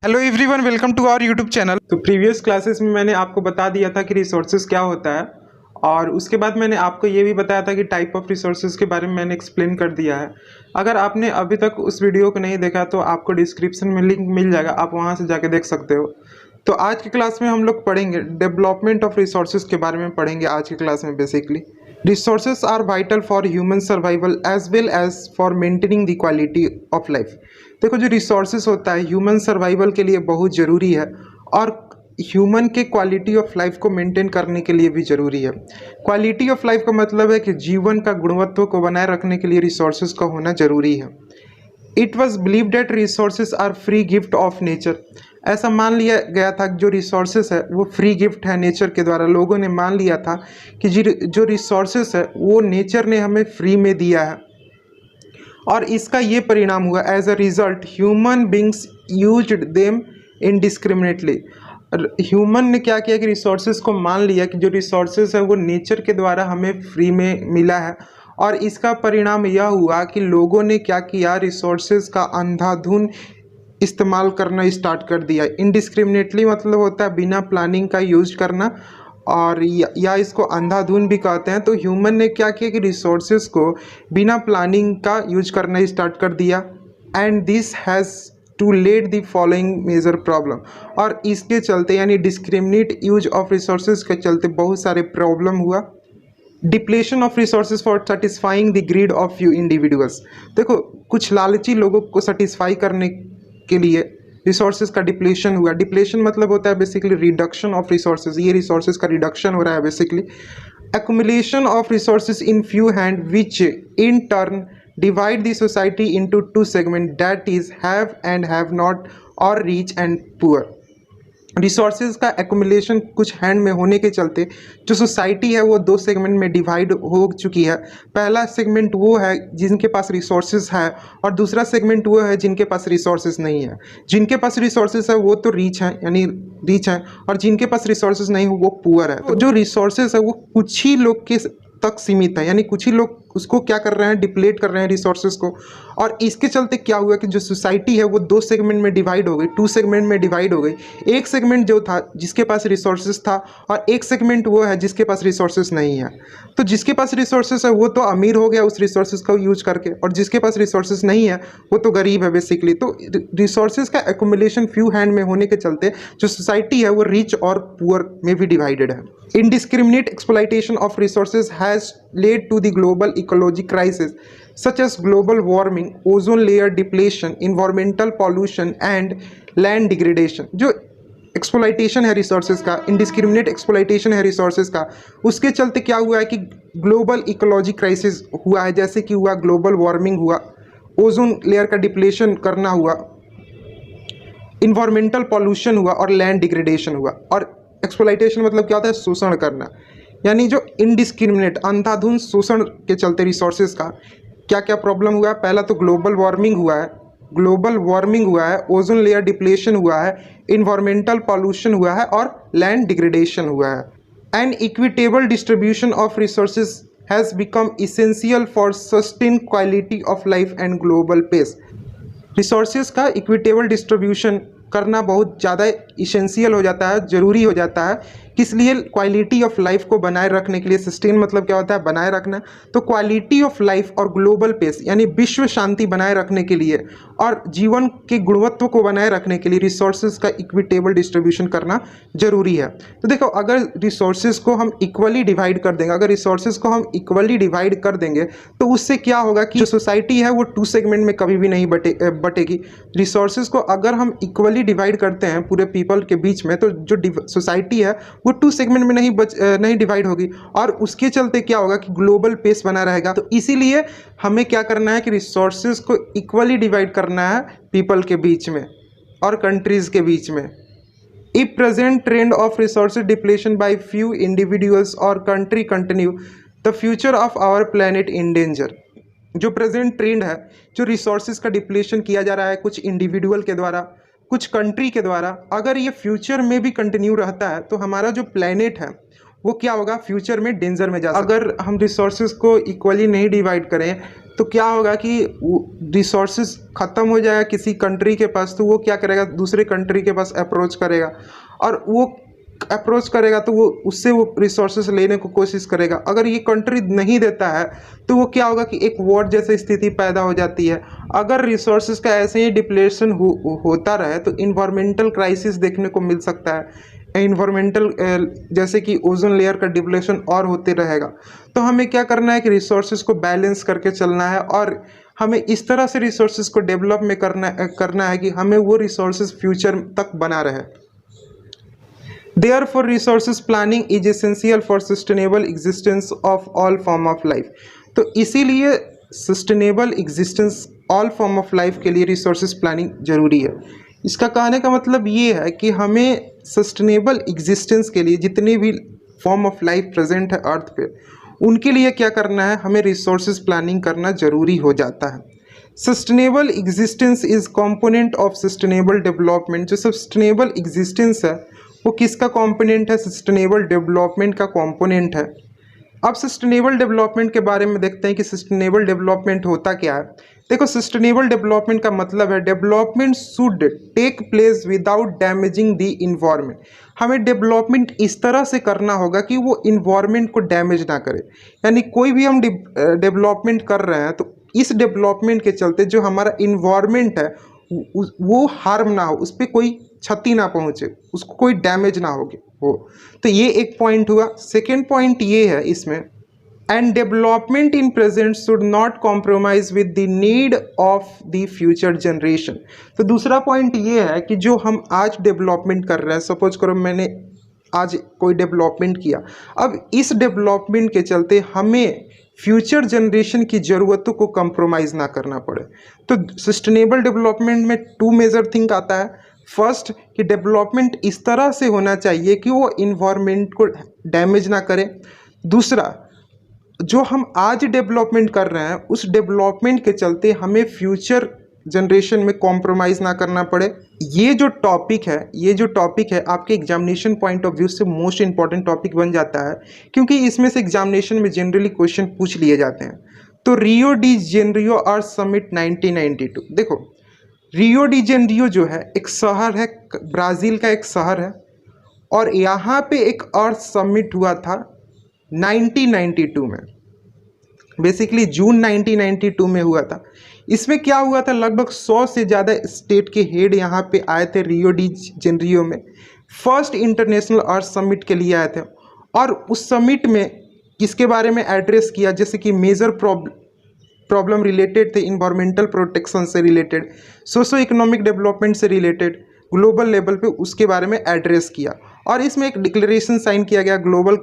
Hello everyone, welcome to our YouTube channel. तो previous classes में मैंने आपको बता दिया था कि रिसोर्सेज क्या होता है, और उसके बाद मैंने आपको ये भी बताया था कि टाइप ऑफ रिसोर्सेज के बारे में मैंने एक्सप्लेन कर दिया है। अगर आपने अभी तक उस वीडियो को नहीं देखा तो आपको डिस्क्रिप्शन में लिंक मिल जाएगा, आप वहाँ से जाके देख सकते हो। तो आज की क्लास में हम लोग पढ़ेंगे डेवलपमेंट ऑफ रिसोर्सेज के बारे में पढ़ेंगे आज की क्लास में। Basically resources are vital for human survival as well as for maintaining the quality of life. देखो, जो रिसोर्सेज होता है ह्यूमन सर्वाइवल के लिए बहुत ज़रूरी है, और ह्यूमन के क्वालिटी ऑफ लाइफ को मेंटेन करने के लिए भी ज़रूरी है। क्वालिटी ऑफ लाइफ का मतलब है कि जीवन का गुणवत्ता को बनाए रखने के लिए रिसोर्सेज का होना ज़रूरी है। It was believe that resources are free gift of nature. ऐसा मान लिया गया था कि जो रिसोर्सेज है वो फ्री गिफ्ट है नेचर के द्वारा। लोगों ने मान लिया था कि जो रिसोर्सेज है वो नेचर ने हमें फ्री में दिया है, और इसका ये परिणाम हुआ as a result human beings used them indiscriminately. Human ने क्या किया कि रिसोर्सेज को मान लिया कि जो रिसोर्सेज है वो नेचर के द्वारा हमें फ्री में मिला है, और इसका परिणाम यह हुआ कि लोगों ने क्या किया, रिसोर्सेज का अंधाधुंध इस्तेमाल करना स्टार्ट कर दिया। इनडिस्क्रिमिनेटली मतलब होता है बिना प्लानिंग का यूज करना, और या इसको अंधाधुंध भी कहते हैं। तो ह्यूमन ने क्या किया कि रिसोर्सेज को बिना प्लानिंग का यूज करना स्टार्ट कर दिया, and this has to let the following major problem. और इसके चलते यानी डिस्क्रिमिनेट यूज ऑफ रिसोर्सेज के चलते बहुत सारे प्रॉब्लम हुआ। Depletion of resources for satisfying the greed of few individuals. देखो, कुछ लालची लोगों को सेटिस्फाई करने के लिए रिसोर्सेज का डिप्लेशन हुआ। डिप्लेशन मतलब होता है बेसिकली रिडक्शन ऑफ रिसोर्सेज। ये रिसोर्सेज का रिडक्शन हो रहा है basically. Accumulation of resources in few hand which in turn divide the society into two segment, that is have and have not और रिच एंड पुअर। रिसोर्सेज का accumulation कुछ hand में होने के चलते जो सोसाइटी है वो दो सेगमेंट में डिवाइड हो चुकी है। पहला सेगमेंट वो है जिनके पास रिसोर्सेज है, और दूसरा सेगमेंट वो है जिनके पास रिसोर्सेज नहीं है। जिनके पास रिसोर्सेज है वो तो रिच है, यानी रिच है, और जिनके पास रिसोर्सेज नहीं हो वो पुअर है। तो जो रिसोर्सेज है वो कुछ ही लोग के तक सीमित है, यानी कुछ ही लोग उसको क्या कर रहे हैं, डिप्लेट कर रहे हैं रिसोर्सेज को। और इसके चलते क्या हुआ कि जो सोसाइटी है वो दो सेगमेंट में डिवाइड हो गई, टू सेगमेंट में डिवाइड हो गई। एक सेगमेंट जो था जिसके पास रिसोर्सेज था, और एक सेगमेंट वो है जिसके पास रिसोर्सेज नहीं है। तो जिसके पास रिसोर्सेज है वो तो अमीर हो गया उस रिसोर्सेज को यूज करके, और जिसके पास रिसोर्सेज नहीं है वो तो गरीब है बेसिकली। तो रिसोर्सेज का एक्युमुलेशन फ्यू हैंड में होने के चलते जो सोसाइटी है वो रिच और पुअर में भी डिवाइडेड है। Indiscriminate exploitation of resources has led to the global ecology crisis such as global warming, ozone layer depletion, environmental pollution and land degradation। जो एक्सप्लॉइटेशन है रिसोर्सेज का, इनडिस्क्रिमिनेट एक्सप्लॉइटेशन है रिसोर्सेज का, उसके चलते क्या हुआ है कि ग्लोबल इकोलॉजी क्राइसिस हुआ है। जैसे कि हुआ ग्लोबल वार्मिंग हुआ, ओजोन लेयर का डिप्लेशन करना हुआ, इन्वायरमेंटल पॉल्यूशन हुआ, और लैंड डिग्रेडेशन हुआ। और एक्सप्लॉइटेशन मतलब क्या होता है, शोषण करना। यानी जो इनडिस्क्रिमिनेट अंधाधुंध शोषण के चलते रिसोर्सेज का क्या क्या प्रॉब्लम हुआ है। पहला तो ग्लोबल वार्मिंग हुआ है, ओजोन लेयर डिप्लेशन हुआ है, इन्वायरमेंटल पॉल्यूशन हुआ है, और लैंड डिग्रेडेशन हुआ है। An equitable distribution of resources has become essential for sustain quality of life and global peace. Resources का इक्विटेबल डिस्ट्रीब्यूशन करना बहुत ज़्यादा इसेंशियल हो जाता है, ज़रूरी हो जाता है। किस लिए, क्वालिटी ऑफ लाइफ को बनाए रखने के लिए। सस्टेन मतलब क्या होता है, बनाए रखना। तो क्वालिटी ऑफ लाइफ और ग्लोबल पेस यानी विश्व शांति बनाए रखने के लिए और जीवन के गुणवत्ता को बनाए रखने के लिए रिसोर्सेज का इक्विटेबल डिस्ट्रीब्यूशन करना जरूरी है। तो देखो, अगर रिसोर्सेज को हम इक्वली डिवाइड कर देंगे, तो उससे क्या होगा कि जो सोसाइटी है वो टू सेगमेंट में कभी भी नहीं बटेगी। रिसोर्सेज को अगर हम इक्वली डिवाइड करते हैं पूरे पीपल के बीच में, तो जो सोसाइटी है वो टू सेगमेंट में नहीं डिवाइड होगी, और उसके चलते क्या होगा कि ग्लोबल पेस बना रहेगा। तो इसीलिए हमें क्या करना है कि रिसोर्सेज को इक्वली डिवाइड करना है पीपल के बीच में और कंट्रीज के बीच में। If present trend of resources depletion by few individuals और country continue, the future of our planet in danger. जो प्रेजेंट ट्रेंड है, जो रिसोर्सेज का डिप्लेशन किया जा रहा है कुछ इंडिविजुअल के द्वारा, कुछ कंट्री के द्वारा, अगर ये फ्यूचर में भी कंटिन्यू रहता है तो हमारा जो प्लैनेट है वो क्या होगा, फ्यूचर में डेंजर में जा सकता है। अगर हम रिसोर्सेज को इक्वली नहीं डिवाइड करें तो क्या होगा कि रिसोर्सेज ख़त्म हो जाएगा किसी कंट्री के पास, तो वो क्या करेगा, दूसरे कंट्री के पास अप्रोच करेगा, और वो अप्रोच करेगा तो वो उससे वो रिसोर्सेज लेने को कोशिश करेगा। अगर ये कंट्री नहीं देता है तो वो क्या होगा कि एक वॉर जैसी स्थिति पैदा हो जाती है। अगर रिसोर्सेज का ऐसे ही डिप्लेशन होता रहे तो इन्वायरमेंटल क्राइसिस देखने को मिल सकता है। इन्वायरमेंटल जैसे कि ओजोन लेयर का डिप्लेशन और होते रहेगा। तो हमें क्या करना है कि रिसोर्सेज को बैलेंस करके चलना है, और हमें इस तरह से रिसोर्सेज को डेवलप में करना है कि हमें वो रिसोर्सेज फ्यूचर तक बना रहे। Therefore, resources planning is essential for sustainable existence of all form of life. तो इसीलिए sustainable existence all form of life के लिए resources planning जरूरी है। इसका कहने का मतलब ये है कि हमें sustainable existence के लिए जितने भी form of life present है अर्थ पे, उनके लिए क्या करना है, हमें resources planning करना जरूरी हो जाता है। Sustainable existence is component of sustainable development। जो sustainable existence है वो किसका कंपोनेंट है, सस्टेनेबल डेवलपमेंट का कंपोनेंट है। अब सस्टेनेबल डेवलपमेंट के बारे में देखते हैं कि सस्टेनेबल डेवलपमेंट होता क्या है। देखो, सस्टेनेबल डेवलपमेंट का मतलब है development should take place without damaging the environment. हमें डेवलपमेंट इस तरह से करना होगा कि वो इन्वायरमेंट को डैमेज ना करे। यानी कोई भी हम डेवलपमेंट कर रहे हैं तो इस डेवलपमेंट के चलते जो हमारा इन्वायरमेंट है वो हार्म ना हो, उस पर कोई क्षति ना पहुंचे, उसको कोई डैमेज ना हो। तो ये एक पॉइंट हुआ। सेकेंड पॉइंट ये है इसमें, and development in present should not compromise with the need of the future generation. तो दूसरा पॉइंट ये है कि जो हम आज डेवलपमेंट कर रहे हैं, सपोज करो मैंने आज कोई डेवलपमेंट किया, अब इस डेवलपमेंट के चलते हमें फ्यूचर जनरेशन की ज़रूरतों को कंप्रोमाइज़ ना करना पड़े। तो सस्टेनेबल डेवलपमेंट में टू मेजर थिंग आता है। फर्स्ट कि डेवलपमेंट इस तरह से होना चाहिए कि वो इन्वायरमेंट को डैमेज ना करे। दूसरा, जो हम आज डेवलपमेंट कर रहे हैं उस डेवलपमेंट के चलते हमें फ्यूचर जनरेशन में कॉम्प्रोमाइज़ ना करना पड़े। ये जो टॉपिक है आपके एग्जामिनेशन पॉइंट ऑफ व्यू से मोस्ट इंपॉर्टेंट टॉपिक बन जाता है, क्योंकि इसमें से एग्जामिनेशन में जनरली क्वेश्चन पूछ लिए जाते हैं। तो रियो डी जेनेरियो अर्थ समिट 1992। देखो, रियो डी जेनेरियो जो है एक शहर है, ब्राज़ील का एक शहर है, और यहाँ पे एक अर्थ समिट हुआ था 1992 में, बेसिकली जून 1992 में हुआ था। इसमें क्या हुआ था, लगभग 100 से ज़्यादा स्टेट के हेड यहाँ पे आए थे रियो डी जेनेरियो में, फर्स्ट इंटरनेशनल अर्थ समिट के लिए आए थे। और उस समिट में किसके बारे में एड्रेस किया, जैसे कि मेजर प्रॉब्लम रिलेटेड थे इन्वायरमेंटल प्रोटेक्शन से रिलेटेड, सोशो इकोनॉमिक डेवलपमेंट से रिलेटेड, ग्लोबल लेवल पे उसके बारे में एड्रेस किया। और इसमें एक डिक्लेरेशन साइन किया गया ग्लोबल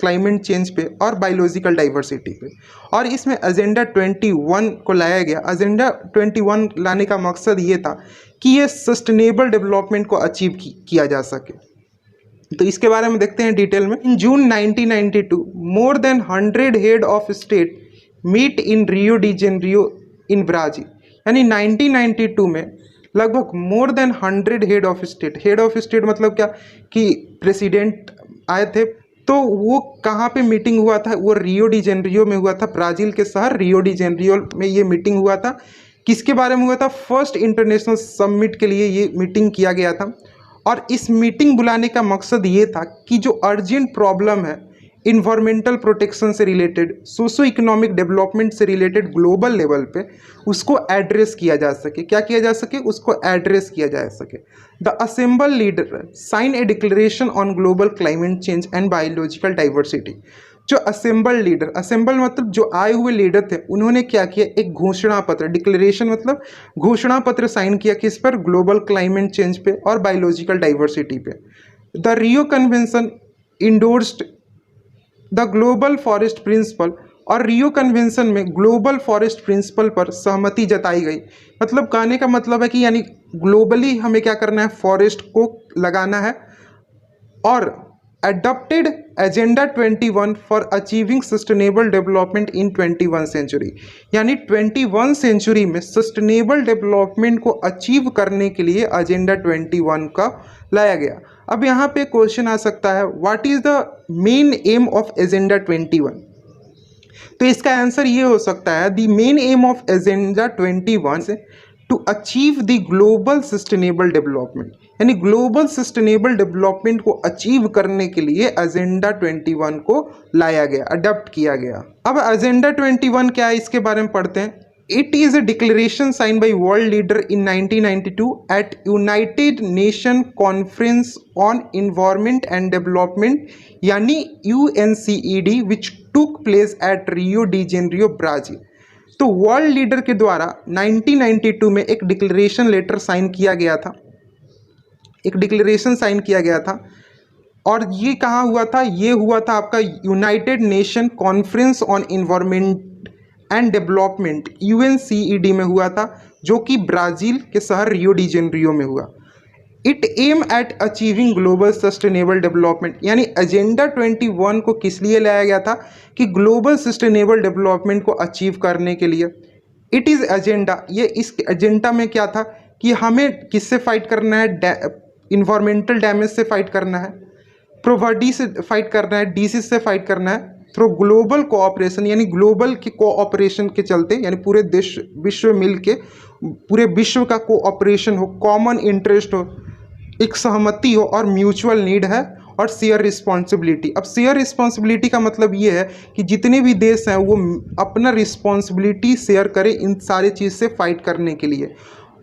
क्लाइमेट चेंज पे और बायोलॉजिकल डाइवर्सिटी पे, और इसमें एजेंडा 21 को लाया गया। एजेंडा 21 लाने का मकसद ये था कि ये सस्टेनेबल डेवलपमेंट को अचीव किया जा सके। तो इसके बारे में देखते हैं डिटेल में। In June 1992 more than 100 head of state meet in Rio de Janeiro in Brazil. यानी 1992 में लगभग more than 100 head of state मतलब क्या कि प्रेसिडेंट आए थे। तो वो कहाँ पे मीटिंग हुआ था, वो रियो डी जेनेरियो में हुआ था, ब्राज़ील के शहर रियो डी जेनेरियो में ये मीटिंग हुआ था। किसके बारे में हुआ था, फर्स्ट इंटरनेशनल समिट के लिए ये मीटिंग किया गया था। और इस मीटिंग बुलाने का मकसद ये था कि जो अर्जेंट प्रॉब्लम है इन्वायरमेंटल प्रोटेक्शन से रिलेटेड, सोशो इकोनॉमिक डेवलपमेंट से रिलेटेड ग्लोबल लेवल पे उसको एड्रेस किया जा सके। क्या किया जा सके, उसको एड्रेस किया जा सके। The assemble leader sign a declaration on global climate change and biological diversity. जो असेंबल मतलब जो आए हुए लीडर थे, उन्होंने क्या किया, एक घोषणा पत्र, डिक्लेरेशन मतलब घोषणा पत्र साइन किया, किस पर, ग्लोबल क्लाइमेट चेंज पे और बायोलॉजिकल डाइवर्सिटी पे। The Rio convention endorsed the global forest principle, और रियो कन्वेंशन में ग्लोबल फॉरेस्ट प्रिंसिपल पर सहमति जताई गई। मतलब कहने का मतलब है कि यानी ग्लोबली हमें क्या करना है, फॉरेस्ट को लगाना है। और adopted agenda 21 for achieving sustainable development in 21 century. यानी 21 सेंचुरी में सस्टेनेबल डेवलपमेंट को अचीव करने के लिए एजेंडा 21 का लाया गया। अब यहाँ पे क्वेश्चन आ सकता है, what is the main aim of agenda 21। तो इसका आंसर ये हो सकता है, the main aim of agenda 21 to achieve the global sustainable development, यानी ग्लोबल सस्टेनेबल डेवलपमेंट को अचीव करने के लिए एजेंडा 21 को लाया गया, अडॉप्ट किया गया। अब एजेंडा 21 क्या है, इसके बारे में पढ़ते हैं। It is a declaration sign by world leader in 1992 at United Nation conference on environment and development, यानी UNCED, which took place at Rio de Janeiro, Brazil. तो वर्ल्ड लीडर के द्वारा 1992 में एक डिक्लेरेशन लेटर साइन किया गया था, एक डिक्लेरेशन साइन किया गया था। और ये कहाँ हुआ था, ये हुआ था आपका United Nation conference on environment and development, UNCED में हुआ था, जो कि ब्राज़ील के शहर रियो डी जेनेरियो में हुआ। It aim at achieving global sustainable development, यानी एजेंडा 21 को किस लिए लाया गया था कि ग्लोबल सस्टेनेबल डेवलपमेंट को अचीव करने के लिए। इट इज़ एजेंडा, ये इस एजेंडा में क्या था कि हमें किससे फाइट करना है, इन्वायरमेंटल डैमेज से फाइट करना है, प्रोवर्टी से फाइट करना है, डिसीज से फाइट करना है, थ्रू ग्लोबल कोऑपरेशन, यानी ग्लोबल के कोऑपरेशन के चलते, यानी पूरे देश विश्व मिल के पूरे विश्व का कोऑपरेशन हो, कॉमन इंटरेस्ट हो, एक सहमति हो और म्यूचुअल नीड है, और शेयर रिस्पॉन्सिबिलिटी। अब शेयर रिस्पॉन्सिबिलिटी का मतलब ये है कि जितने भी देश हैं वो अपना रिस्पॉन्सिबिलिटी शेयर करें इन सारे चीज़ से फाइट करने के लिए।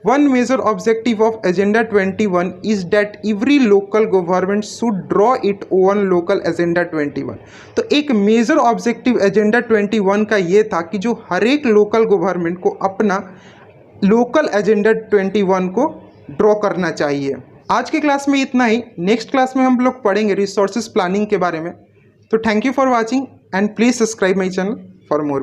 One major objective of agenda 21 is that every local government should draw it own local agenda 21। तो एक मेजर ऑब्जेक्टिव एजेंडा 21 का ये था कि जो हर एक लोकल गवर्नमेंट को अपना लोकल एजेंडा 21 को ड्रॉ करना चाहिए। आज के क्लास में इतना ही। नेक्स्ट क्लास में हम लोग पढ़ेंगे रिसोर्सेज प्लानिंग के बारे में। तो thank you for watching and please subscribe my channel for more.